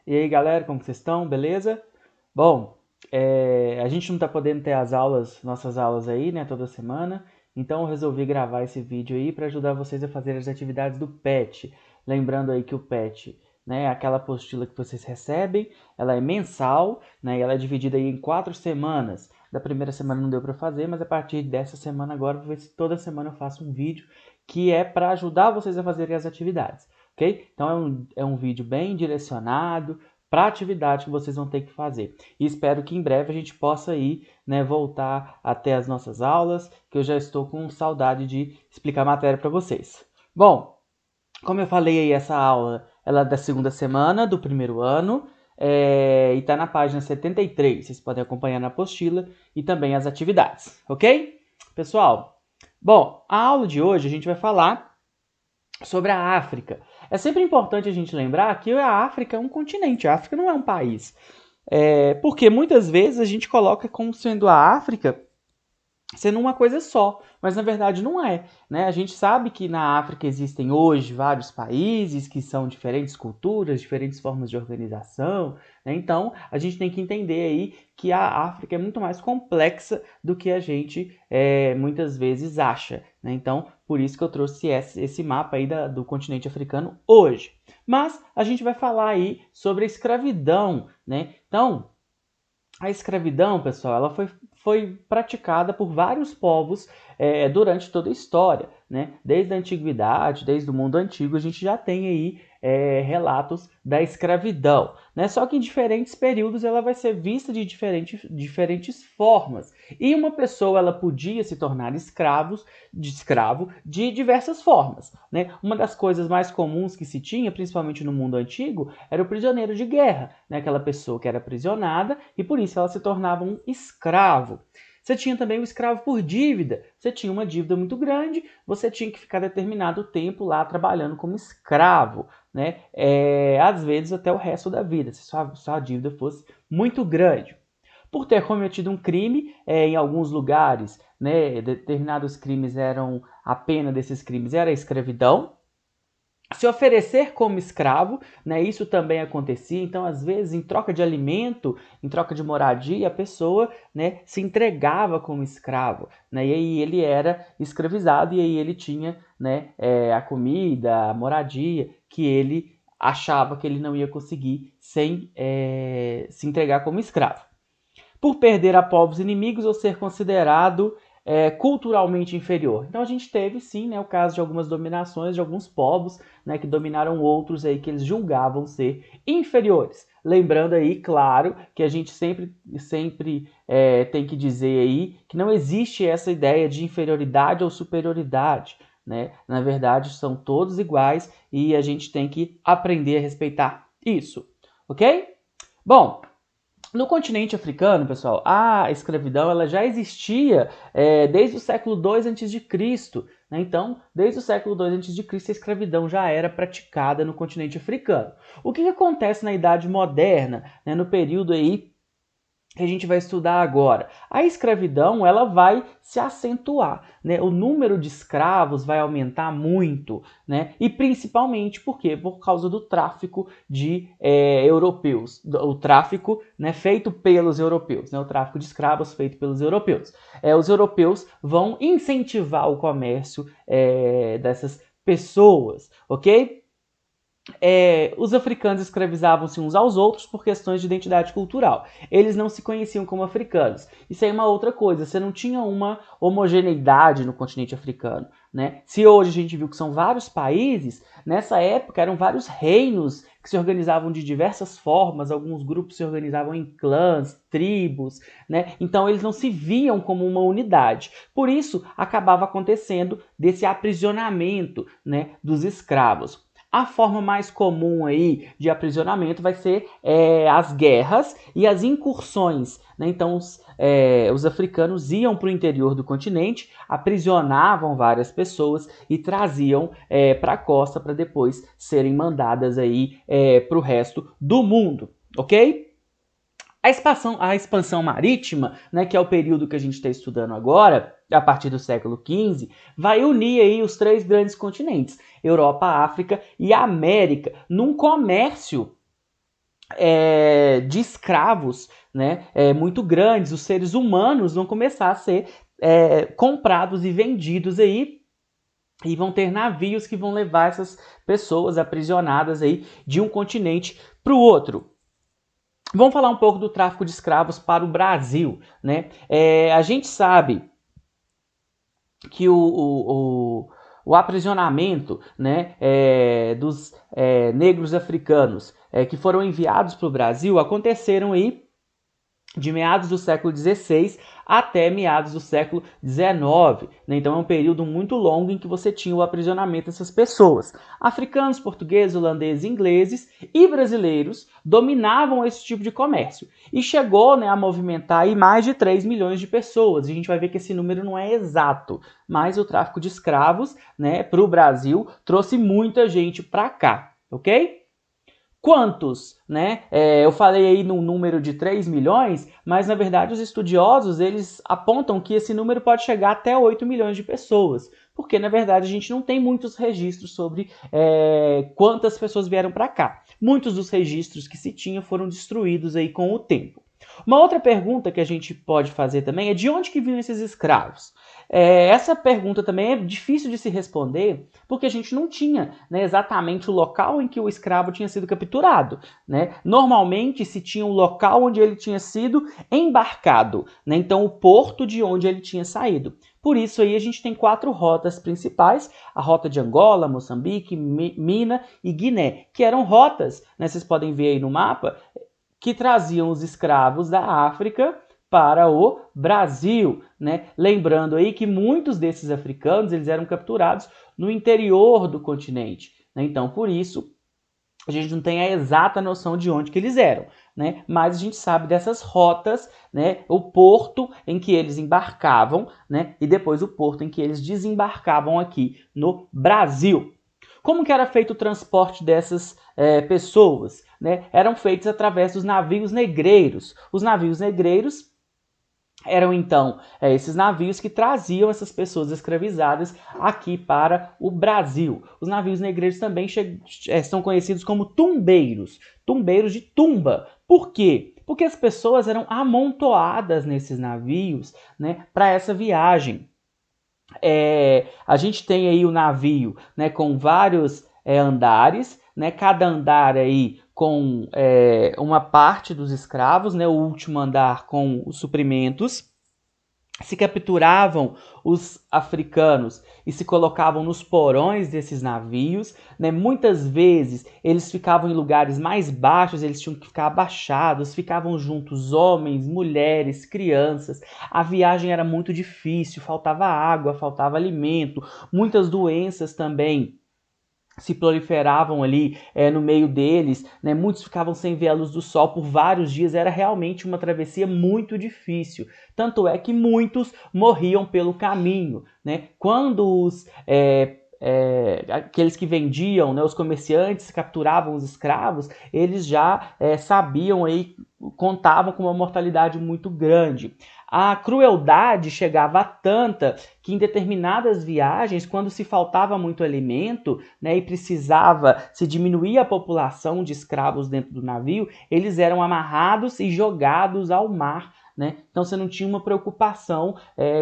E aí, galera, como que vocês estão? Beleza? Bom, a gente não tá podendo ter nossas aulas aí, né, toda semana. Então eu resolvi gravar esse vídeo aí para ajudar vocês a fazer as atividades do PET. Lembrando aí que o PET, né, é aquela apostila que vocês recebem, ela é mensal, né, e ela é dividida aí em 4 semanas. Da primeira semana não deu para fazer, mas a partir dessa semana agora, vou ver se toda semana eu faço um vídeo que é para ajudar vocês a fazerem as atividades. Ok? Então é um vídeo bem direcionado para a atividade que vocês vão ter que fazer. E espero que em breve a gente possa aí, né, voltar até as nossas aulas, que eu já estou com saudade de explicar a matéria para vocês. Bom, como eu falei aí, essa aula ela é da segunda semana do primeiro ano, e está na página 73. Vocês podem acompanhar na apostila e também as atividades, ok? Pessoal, bom, a aula de hoje a gente vai falar sobre a África. É sempre importante a gente lembrar que a África é um continente, a África não é um país. Porque muitas vezes a gente coloca como sendo a África sendo uma coisa só, mas na verdade não é, né? A gente sabe que na África existem hoje vários países que são diferentes culturas, diferentes formas de organização, né? Então a gente tem que entender aí que a África é muito mais complexa do que a gente muitas vezes acha, né? Então por isso que eu trouxe esse mapa aí do continente africano hoje. Mas a gente vai falar aí sobre a escravidão, né? Então a escravidão, pessoal, ela foi praticada por vários povos durante toda a história, né? Desde a antiguidade, desde o mundo antigo, a gente já tem aí relatos da escravidão, né? Só que em diferentes períodos ela vai ser vista de diferentes formas. E uma pessoa ela podia se tornar escravo de diversas formas, né? Uma das coisas mais comuns que se tinha, principalmente no mundo antigo, era o prisioneiro de guerra, né? Aquela pessoa que era aprisionada e por isso ela se tornava um escravo. Você tinha também o escravo por dívida. Você tinha uma dívida muito grande, você tinha que ficar determinado tempo lá trabalhando como escravo, né? Às vezes até o resto da vida, se sua dívida fosse muito grande. Por ter cometido um crime, em alguns lugares, né, determinados crimes a pena desses crimes era a escravidão, se oferecer como escravo, né? Isso também acontecia. Então, às vezes, em troca de alimento, em troca de moradia, a pessoa, né, se entregava como escravo, né? E aí ele era escravizado e aí ele tinha, né, a comida, a moradia que ele achava que ele não ia conseguir sem se entregar como escravo. Por perder a povos inimigos ou ser considerado culturalmente inferior. Então a gente teve sim, né, o caso de algumas dominações de alguns povos, né, que dominaram outros aí que eles julgavam ser inferiores. Lembrando aí, claro, que a gente sempre tem que dizer aí que não existe essa ideia de inferioridade ou superioridade, né? Na verdade, são todos iguais e a gente tem que aprender a respeitar isso, ok? Bom, no continente africano, pessoal, a escravidão ela já existia desde o século II a.C., né? Então, desde o século II a.C., a escravidão já era praticada no continente africano. O que acontece na Idade Moderna, né, no período aí que a gente vai estudar agora? A escravidão ela vai se acentuar, né? O número de escravos vai aumentar muito, né? E principalmente por quê? Por causa do tráfico de europeus, o tráfico, né, feito pelos europeus, né? O tráfico de escravos feito pelos europeus. Os europeus vão incentivar o comércio dessas pessoas, ok? Os africanos escravizavam-se uns aos outros por questões de identidade cultural. Eles não se conheciam como africanos. Isso aí é uma outra coisa. Você não tinha uma homogeneidade no continente africano, né? Se hoje a gente viu que são vários países, nessa época eram vários reinos que se organizavam de diversas formas. Alguns grupos se organizavam em clãs, tribos, né? Então eles não se viam como uma unidade. Por isso acabava acontecendo desse aprisionamento, né, dos escravos. A forma mais comum aí de aprisionamento vai ser as guerras e as incursões, né? Então, os africanos iam para o interior do continente, aprisionavam várias pessoas e traziam para a costa para depois serem mandadas aí para o resto do mundo, ok? A expansão marítima, né, que é o período que a gente está estudando agora, a partir do século XV, vai unir aí os 3 grandes continentes, Europa, África e América, num comércio de escravos, né, muito grandes. Os seres humanos vão começar a ser comprados e vendidos aí, e vão ter navios que vão levar essas pessoas aprisionadas aí de um continente para o outro. Vamos falar um pouco do tráfico de escravos para o Brasil, né? A gente sabe que o aprisionamento, né, dos negros africanos que foram enviados para o Brasil aconteceram aí de meados do século XVI até meados do século XIX. Né? Então é um período muito longo em que você tinha o aprisionamento dessas pessoas. Africanos, portugueses, holandeses, ingleses e brasileiros dominavam esse tipo de comércio. E chegou, né, a movimentar aí mais de 3 milhões de pessoas. E a gente vai ver que esse número não é exato, mas o tráfico de escravos, né, para o Brasil trouxe muita gente para cá, ok? Quantos, né? Eu falei aí num número de 3 milhões, mas na verdade os estudiosos eles apontam que esse número pode chegar até 8 milhões de pessoas, porque na verdade a gente não tem muitos registros sobre quantas pessoas vieram para cá. Muitos dos registros que se tinha foram destruídos aí com o tempo. Uma outra pergunta que a gente pode fazer também é de onde que vinham esses escravos? Essa pergunta também é difícil de se responder, porque a gente não tinha, né, exatamente o local em que o escravo tinha sido capturado. Né? Normalmente se tinha o local onde ele tinha sido embarcado, né? Então o porto de onde ele tinha saído. Por isso aí a gente tem 4 rotas principais, a rota de Angola, Moçambique, Minas e Guiné, que eram rotas, né, vocês podem ver aí no mapa, que traziam os escravos da África para o Brasil, né? Lembrando aí que muitos desses africanos eles eram capturados no interior do continente, né? Então, por isso, a gente não tem a exata noção de onde que eles eram, né? Mas a gente sabe dessas rotas, né? O porto em que eles embarcavam, né? E depois o porto em que eles desembarcavam aqui no Brasil. Como que era feito o transporte dessas pessoas? Né? Eram feitos através dos navios negreiros. Os navios negreiros eram então esses navios que traziam essas pessoas escravizadas aqui para o Brasil. Os navios negreiros também são conhecidos como tumbeiros, tumbeiros de tumba. Por quê? Porque as pessoas eram amontoadas nesses navios, né, para essa viagem. A gente tem aí o navio, né, com vários andares, né, cada andar aí com uma parte dos escravos, né, o último andar com os suprimentos. Se capturavam os africanos e se colocavam nos porões desses navios, né? Muitas vezes eles ficavam em lugares mais baixos, eles tinham que ficar abaixados, ficavam juntos homens, mulheres, crianças. A viagem era muito difícil, faltava água, faltava alimento, muitas doenças também se proliferavam ali no meio deles, né? Muitos ficavam sem ver a luz do sol por vários dias, era realmente uma travessia muito difícil, tanto é que muitos morriam pelo caminho, né? Quando aqueles que vendiam, né, os comerciantes capturavam os escravos, eles já sabiam aí, contavam com uma mortalidade muito grande. A crueldade chegava a tanta que em determinadas viagens, quando se faltava muito alimento, né, e precisava se diminuir a população de escravos dentro do navio, eles eram amarrados e jogados ao mar. Né? Então você não tinha uma preocupação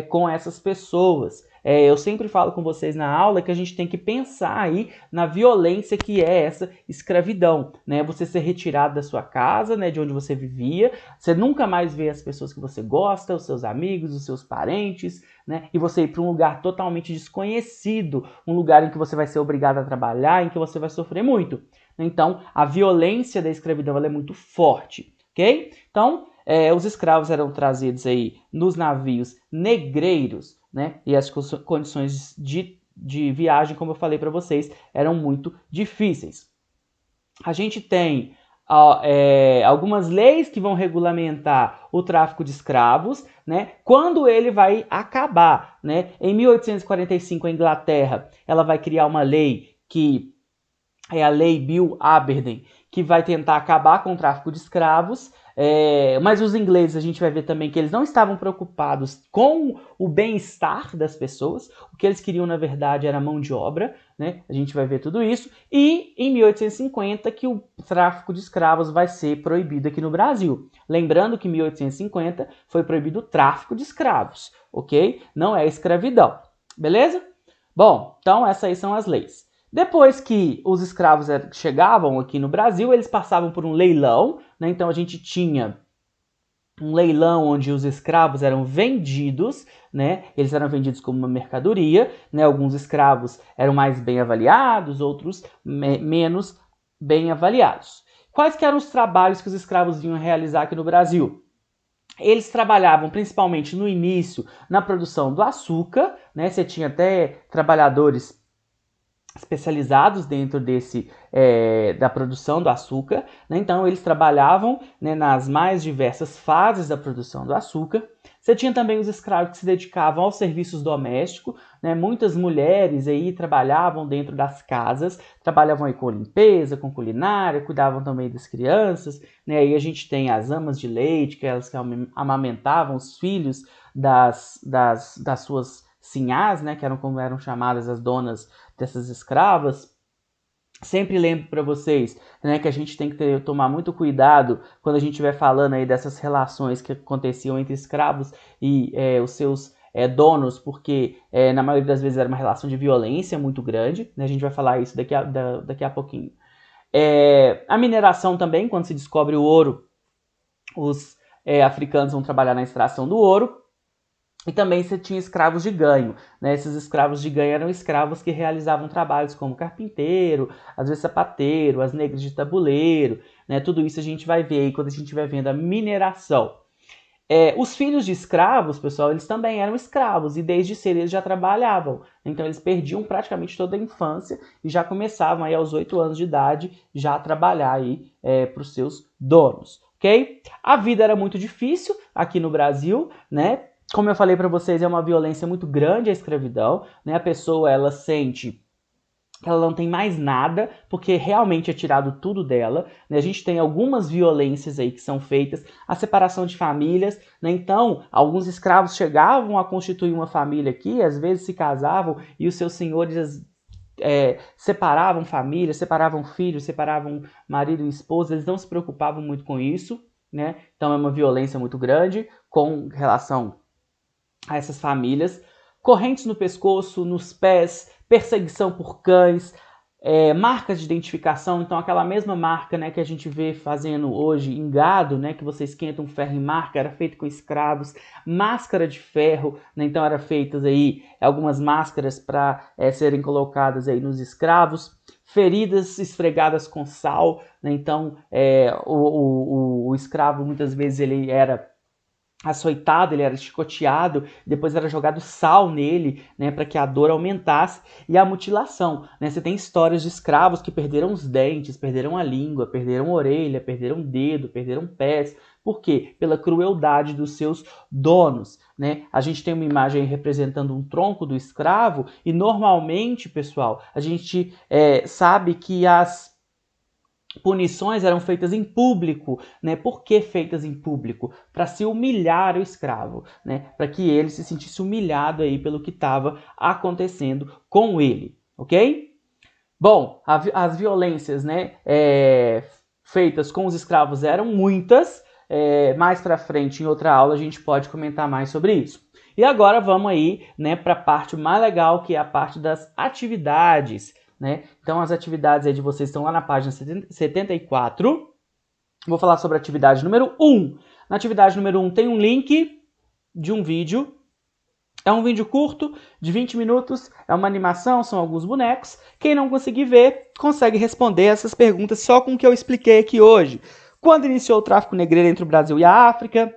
com essas pessoas. Eu sempre falo com vocês na aula que a gente tem que pensar aí na violência que é essa escravidão, né? Você ser retirado da sua casa, né, de onde você vivia, você nunca mais vê as pessoas que você gosta, os seus amigos, os seus parentes, né? E você ir para um lugar totalmente desconhecido, um lugar em que você vai ser obrigado a trabalhar, em que você vai sofrer muito. Então, a violência da escravidão ela é muito forte, ok? Então, os escravos eram trazidos aí nos navios negreiros, né? E as condições de viagem, como eu falei para vocês, eram muito difíceis. A gente tem algumas leis que vão regulamentar o tráfico de escravos, né? Quando ele vai acabar, né? Em 1845, a Inglaterra ela vai criar uma lei que é a Lei Bill Aberdeen, que vai tentar acabar com o tráfico de escravos. Mas os ingleses, a gente vai ver também que eles não estavam preocupados com o bem-estar das pessoas. O que eles queriam, na verdade, era mão de obra, né? A gente vai ver tudo isso. E em 1850 que o tráfico de escravos vai ser proibido aqui no Brasil. Lembrando que em 1850 foi proibido o tráfico de escravos, ok? Não é escravidão, beleza? Bom, então essas aí são as leis. Depois que os escravos chegavam aqui no Brasil, eles passavam por um leilão, né? Então a gente tinha um leilão onde os escravos eram vendidos, né? Eles eram vendidos como uma mercadoria, né? Alguns escravos eram mais bem avaliados, outros menos bem avaliados. Quais que eram os trabalhos que os escravos vinham realizar aqui no Brasil? Eles trabalhavam principalmente no início na produção do açúcar, né? Você tinha até trabalhadores especializados dentro da produção do açúcar, né? Então eles trabalhavam, né, nas mais diversas fases da produção do açúcar. Você tinha também os escravos que se dedicavam aos serviços domésticos, né? Muitas mulheres aí trabalhavam dentro das casas, trabalhavam aí com limpeza, com culinária, cuidavam também das crianças, né? Aí a gente tem as amas de leite, que elas que amamentavam os filhos das suas sinhás, né? Que eram como eram chamadas as donas dessas escravas. Sempre lembro para vocês, né, que a gente tem que tomar muito cuidado quando a gente estiver falando aí dessas relações que aconteciam entre escravos e os seus donos, porque na maioria das vezes era uma relação de violência muito grande, né? A gente vai falar isso daqui a pouquinho. A mineração também, quando se descobre o ouro, os africanos vão trabalhar na extração do ouro. E também você tinha escravos de ganho, né? Esses escravos de ganho eram escravos que realizavam trabalhos como carpinteiro, às vezes sapateiro, as negras de tabuleiro, né? Tudo isso a gente vai ver aí quando a gente vai vendo a mineração. Os filhos de escravos, pessoal, eles também eram escravos e desde cedo eles já trabalhavam. Então eles perdiam praticamente toda a infância e já começavam aí aos 8 anos de idade já a trabalhar aí para os seus donos, ok? A vida era muito difícil aqui no Brasil, né? Como eu falei para vocês, é uma violência muito grande a escravidão, né? A pessoa, ela sente que ela não tem mais nada, porque realmente é tirado tudo dela, né? A gente tem algumas violências aí que são feitas, a separação de famílias, né? Então, alguns escravos chegavam a constituir uma família aqui, às vezes se casavam e os seus senhores separavam família, separavam filhos, separavam marido e esposa, eles não se preocupavam muito com isso, né? Então é uma violência muito grande com relação a essas famílias. Correntes no pescoço, nos pés, perseguição por cães, marcas de identificação, então aquela mesma marca, né, que a gente vê fazendo hoje em gado, né, que você esquenta um ferro em marca, era feito com escravos. Máscara de ferro, né, então eram feitas aí algumas máscaras para serem colocadas aí nos escravos. Feridas esfregadas com sal, né, então o escravo muitas vezes ele era açoitado, ele era chicoteado, depois era jogado sal nele, né, para que a dor aumentasse, e a mutilação, né? Você tem histórias de escravos que perderam os dentes, perderam a língua, perderam a orelha, perderam o dedo, perderam pés. Por quê? Pela crueldade dos seus donos, né? A gente tem uma imagem representando um tronco do escravo e normalmente, pessoal, a gente sabe que as punições eram feitas em público, né? Por que feitas em público? Para se humilhar o escravo, né? Para que ele se sentisse humilhado aí pelo que estava acontecendo com ele, ok? Bom, as violências, né, feitas com os escravos eram muitas. Mais para frente, em outra aula, a gente pode comentar mais sobre isso. E agora vamos aí, né, para a parte mais legal, que é a parte das atividades, né? Então as atividades aí de vocês estão lá na página 74. Vou falar sobre a atividade número 1. Na atividade número 1 tem um link de um vídeo. É um vídeo curto, de 20 minutos, é uma animação, são alguns bonecos. Quem não conseguir ver, consegue responder essas perguntas só com o que eu expliquei aqui hoje. Quando iniciou o tráfico negreiro entre o Brasil e a África?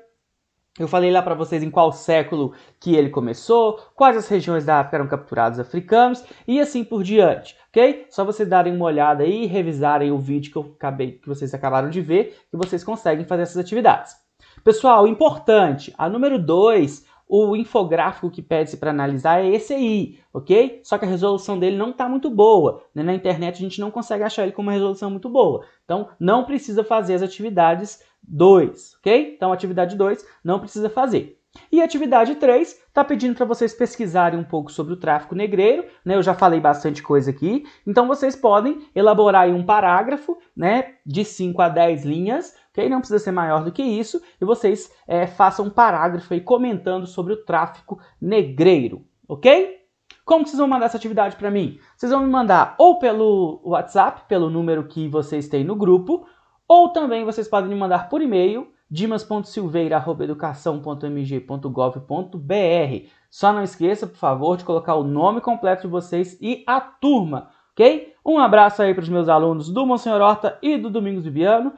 Eu falei lá para vocês em qual século que ele começou, quais as regiões da África eram capturados africanos e assim por diante, ok? Só vocês darem uma olhada aí e revisarem o vídeo que vocês acabaram de ver, que vocês conseguem fazer essas atividades. Pessoal, importante, a número 2 o infográfico que pede para analisar é esse aí, ok? Só que a resolução dele não está muito boa, né? Na internet a gente não consegue achar ele com uma resolução muito boa. Então, não precisa fazer as atividades 2, ok? Então, atividade 2 não precisa fazer. E a atividade 3 está pedindo para vocês pesquisarem um pouco sobre o tráfico negreiro, né? Eu já falei bastante coisa aqui, então vocês podem elaborar aí um parágrafo, né, de 5 a 10 linhas, ok? Não precisa ser maior do que isso, e vocês façam um parágrafo aí comentando sobre o tráfico negreiro, ok? Como vocês vão mandar essa atividade para mim? Vocês vão me mandar ou pelo WhatsApp, pelo número que vocês têm no grupo, ou também vocês podem me mandar por e-mail, dimas.silveira@educação.mg.gov.br. Só não esqueça, por favor, de colocar o nome completo de vocês e a turma, ok? Um abraço aí para os meus alunos do Monsenhor Horta e do Domingos Viviano.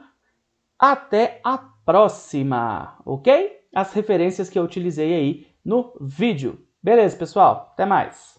Até a próxima, ok? As referências que eu utilizei aí no vídeo. Beleza, pessoal? Até mais!